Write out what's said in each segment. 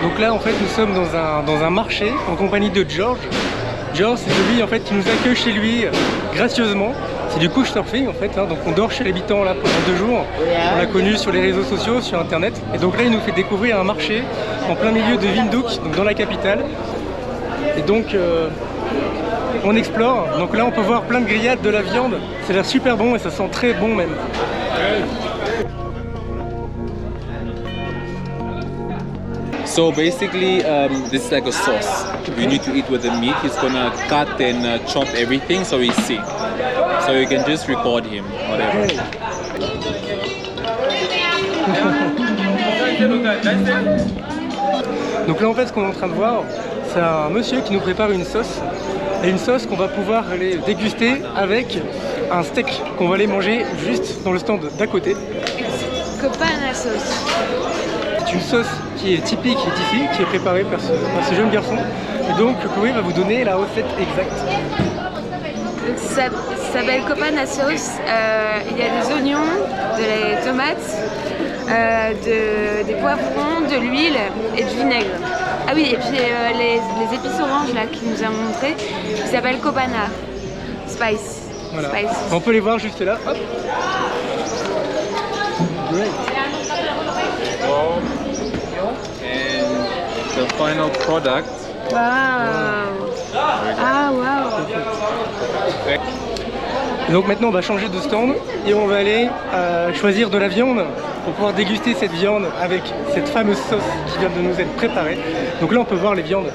Donc là en fait nous sommes dans un marché en compagnie de George. George c'est celui en fait qui nous accueille chez lui gracieusement. C'est du couchsurfing en fait, hein. Donc on dort chez l'habitant là pendant 2 jours. On l'a connu sur les réseaux sociaux, sur internet. Et donc là il nous fait découvrir un marché en plein milieu de Windhoek, donc dans la capitale. Et donc on explore. Donc là on peut voir plein de grillades, de la viande. Ça a l'air super bon et ça sent très bon même. So basically, this is like a sauce. You need to eat with the meat. He's gonna cut and chop everything so we see. So you can just record him, whatever. Donc là en fait ce qu'on est en train de voir, c'est un monsieur qui nous prépare une sauce. Et une sauce qu'on va pouvoir aller déguster avec un steak qu'on va aller manger juste dans le stand d'à côté. Copana sauce. C'est une sauce qui est typique ici, qui est préparée par ce jeune garçon. Et donc Chloé va vous donner la recette exacte. Donc, ça s'appelle Copana sauce. Il y a des oignons, des tomates, des poivrons, de l'huile et du vinaigre. Ah oui, et puis les épices oranges là qu'il nous a montré, qui s'appelle Copana Spice. Voilà. Spice. On peut les voir juste là. Hop. Great. And the final product. Wow. Ah wow. Donc maintenant on va changer de stand et on va aller choisir de la viande pour pouvoir déguster cette viande avec cette fameuse sauce qui vient de nous être préparée. Donc là on peut voir les viandes.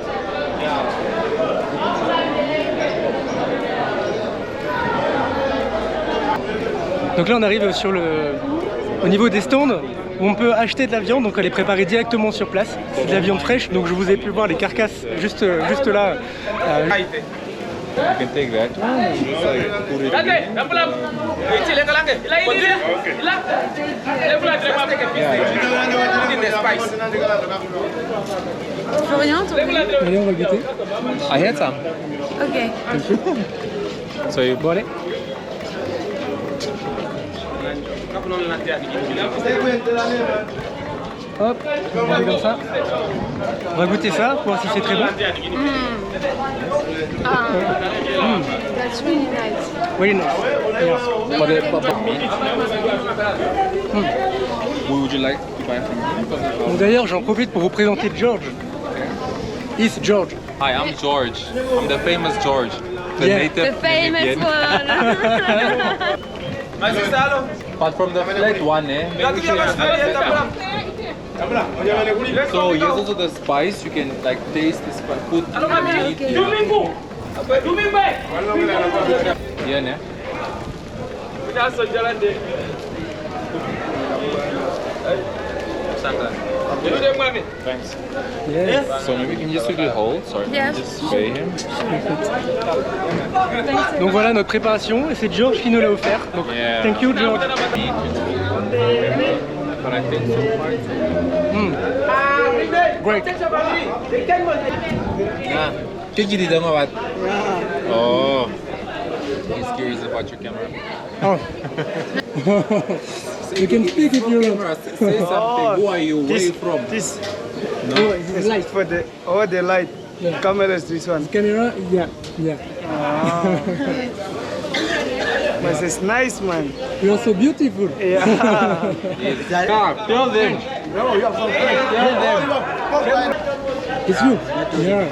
Donc là on arrive au niveau des stands où on peut acheter de la viande, donc elle est préparée directement sur place. C'est de la viande fraîche, donc je vous ai pu voir les carcasses juste là. You can take that. Put it Florian, Allez on va goûter. I had some. ok. So you Bon allez. Hop, on va comme ça. On va goûter ça pour voir si c'est très bon. That's really nice. Oui, nice. Yeah. What would you like to buy from me? Donc d'ailleurs, j'en profite pour vous présenter George. It's George. Hi, I'm George. I'm the famous George. The Yeah. native The famous Namibian. one. But from the flat one, eh? So here's also the spice. You can like taste the spice. Put meat. Yeah, ne? Thanks. Yes. So maybe you can just quickly hold. Sorry. Yeah. Just pay him. Donc voilà notre préparation et c'est George qui nous l'a offert. Donc Yeah. thank you George. But I think so far. Great. Think you didn't know what? Oh. He's curious about your camera. Oh. You can speak if you want. Camera, say something. Who are you? Where are you from? This Oh, it's is for the light. Yeah. Camera is this one. Camera, yeah. But it's nice, man. You are so beautiful. Yeah. Tell them. It's you. Yeah.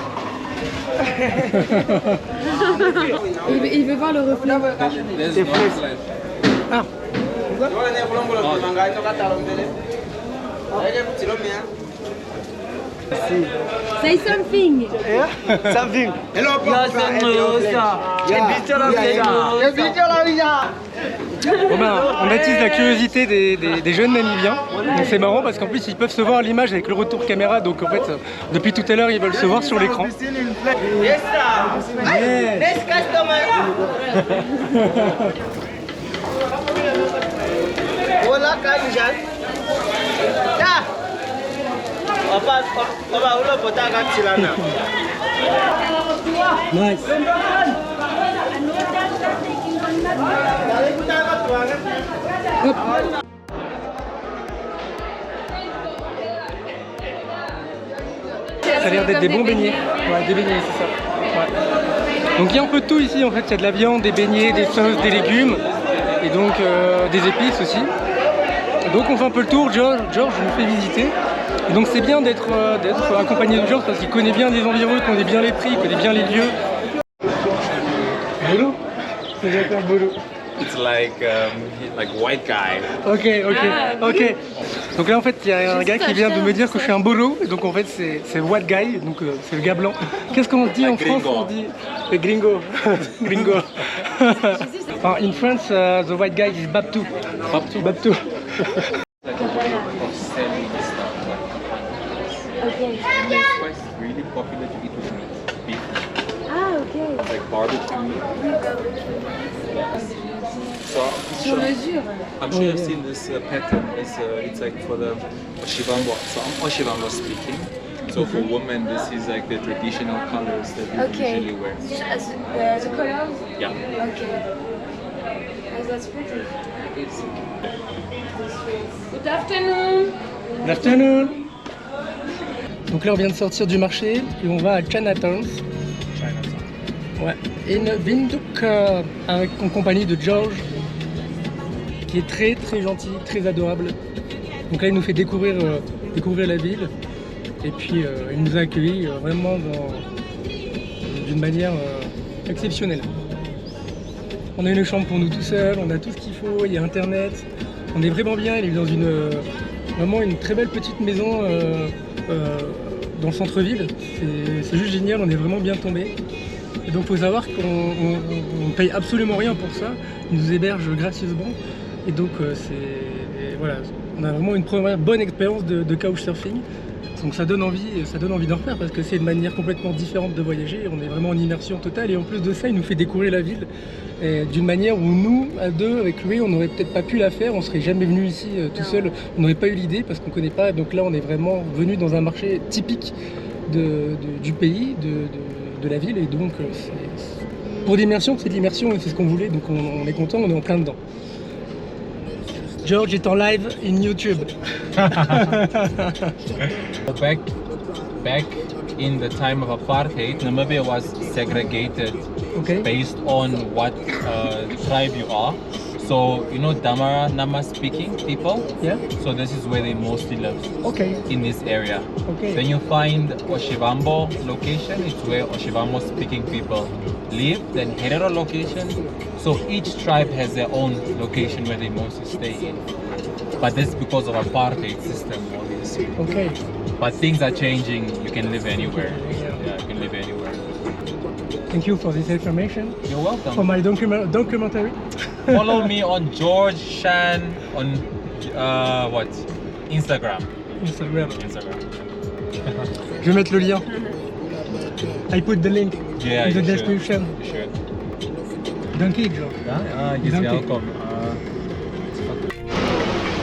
Il veut voir le reflet. There's no flash. Ah. Say something. Yeah. Something. Hello, Bon ben, on attise la curiosité des jeunes Namibiens. Donc c'est marrant parce qu'en plus ils peuvent se voir à l'image avec le retour caméra. Donc en fait, depuis tout à l'heure ils veulent se voir sur l'écran. Yes, Yeah. Next customer. Hola, Kanjan. Ya. Papa, ulo potaka tilana. Nice. Hop. ça a l'air d'être comme des bons beignets. Ouais, des beignets, c'est ça. Ouais. Donc il y a un peu de tout ici en fait, il y a de la viande, des beignets, des sauces, des légumes et donc des épices aussi. Donc on fait un peu le tour, George nous fait visiter. Et donc c'est bien d'être accompagné de George parce qu'il connaît bien les environs, il connaît bien les prix, il connaît bien les lieux. Bolo? C'est d'accord, Bolo. It's like white guy. Ok. Donc là en fait il y a un gars qui vient de me dire que je suis un bolo, et donc en fait c'est white guy, donc c'est le gars blanc. Qu'est-ce qu'on dit en France? On dit gringo. Gringo. In France, the white guy is Babtou. Babtou. Okay. It's really popular to eat with meat. Beef, Ah, ok. like barbecue. So Sur mesure. I'm sure you've seen this pattern. It's like for the Oshibambo. So I'm Oshibambo speaking. So for women, this is like the traditional colors that we Okay. usually wear. The colors? Yeah. Okay. Oh, that's pretty. Good afternoon. Good afternoon. Donc là on vient de sortir du marché et on va à Chinatown. Ouais. In Windhoek en compagnie de George qui est très gentil, très adorable. Donc là il nous fait découvrir la ville et puis il nous a accueillis vraiment d'une manière exceptionnelle. On a une chambre pour nous tout seuls, on a tout ce qu'il faut, il y a internet, on est vraiment bien, il est dans vraiment une très belle petite maison dans le centre-ville. C'est juste génial, on est vraiment bien tombé. Et donc il faut savoir qu'on ne paye absolument rien pour ça, il nous héberge gracieusement. Et donc voilà, on a vraiment une première bonne expérience de couchsurfing. Donc ça donne envie d'en refaire parce que c'est une manière complètement différente de voyager. On est vraiment en immersion totale et en plus de ça, il nous fait découvrir la ville d'une manière où nous, à deux, avec lui, on n'aurait peut-être pas pu la faire. On serait jamais venu ici tout seul. On n'aurait pas eu l'idée parce qu'on ne connaît pas. Donc là, on est vraiment venu dans un marché typique du pays, de la ville. Et donc, pour l'immersion, c'est de l'immersion et c'est ce qu'on voulait. Donc on est content, on est en plein dedans. George est en live in YouTube. Back in the time of apartheid, Namibia was segregated Okay. based on what tribe you are. So you know Damara Nama speaking people. Yeah. So this is where they mostly live. Okay. In this area. Okay. Then you find Oshibambo location, it's where Oshibambo speaking people live. Then Herero location, so each tribe has their own location where they mostly stay in. But that's because of apartheid system, obviously. Okay. But things are changing, you can live anywhere. Yeah, you can live anywhere. Thank you for this information. You're welcome. For my documentary. Follow me on George Shan on Instagram. Instagram. Instagram. Je vais mettre le lien. I put the link Yeah, in the you should. description. You should. Danke, George. He's Danke. welcome.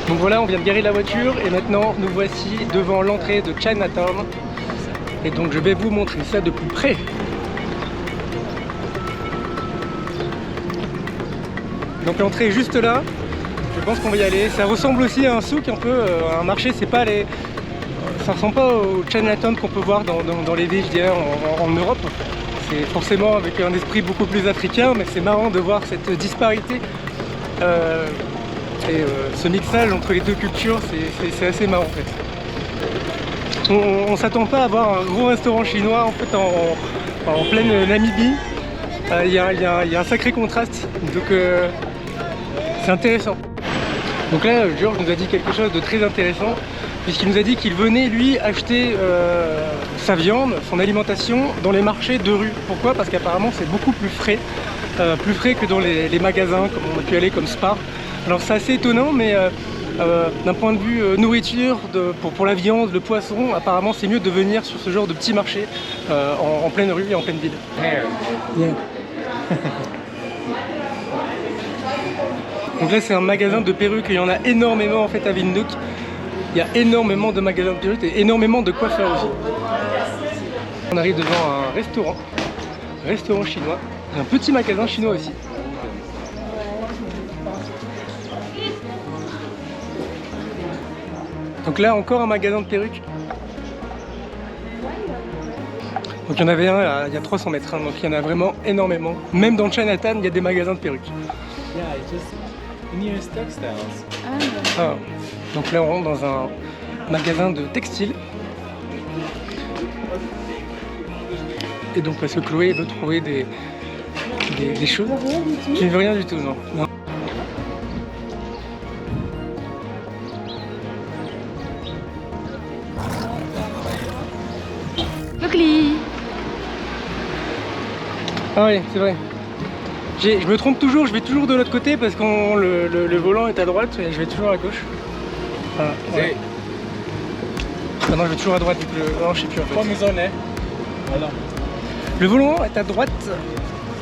Donc voilà, on vient de garer la voiture et maintenant nous voici devant l'entrée de Chinatown. Et donc je vais vous montrer ça de plus près. Donc l'entrée est juste là. Je pense qu'on va y aller. Ça ressemble aussi à un souk un peu, à un marché. C'est pas les... Ça ressemble pas au Chinatown qu'on peut voir dans les villes, je dirais, en Europe. C'est forcément avec un esprit beaucoup plus africain, mais c'est marrant de voir cette disparité. Ce mixage entre les deux cultures, c'est assez marrant en fait. On s'attend pas à avoir un gros restaurant chinois en fait en pleine Namibie. Il y a un sacré contraste, donc c'est intéressant. Donc là, George nous a dit quelque chose de très intéressant, puisqu'il nous a dit qu'il venait lui acheter sa viande, son alimentation dans les marchés de rue. Pourquoi? Parce qu'apparemment c'est beaucoup plus frais que dans les magasins comme on a pu aller comme Spar. Alors c'est assez étonnant, mais d'un point de vue nourriture, pour la viande, le poisson, apparemment c'est mieux de venir sur ce genre de petit marché en pleine rue et en pleine ville. Yeah. Donc là c'est un magasin de perruques et il y en a énormément en fait à Windhoek. Il y a énormément de magasins de perruques et énormément de coiffeurs aussi. On arrive devant un restaurant chinois, et un petit magasin chinois aussi. Donc là encore un magasin de perruques. Donc il y en avait un il y a 300 mètres, hein, donc il y en a vraiment énormément. Même dans Chinatown, il y a des magasins de perruques. Yeah, it's just near textiles. Ah. Donc là on rentre dans un magasin de textile. Et donc parce que Chloé veut trouver des choses. Tu ne veux rien du tout, non. Locli. Ah oui, c'est vrai. Je me trompe toujours, je vais toujours de l'autre côté parce que le volant est à droite et je vais toujours à gauche. Ah, ouais. Ah non, je vais toujours à droite, non, je sais plus en fait. Comme ils ont, hein? Voilà. Le volant est à droite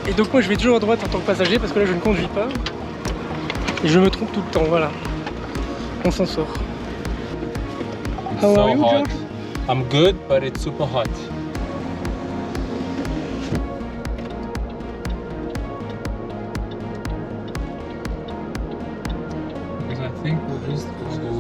et donc moi je vais toujours à droite en tant que passager parce que là je ne conduis pas. Et je me trompe tout le temps, voilà. On s'en sort. How So are you, hot. George? I'm good, but it's super hot. Because I think we'll just go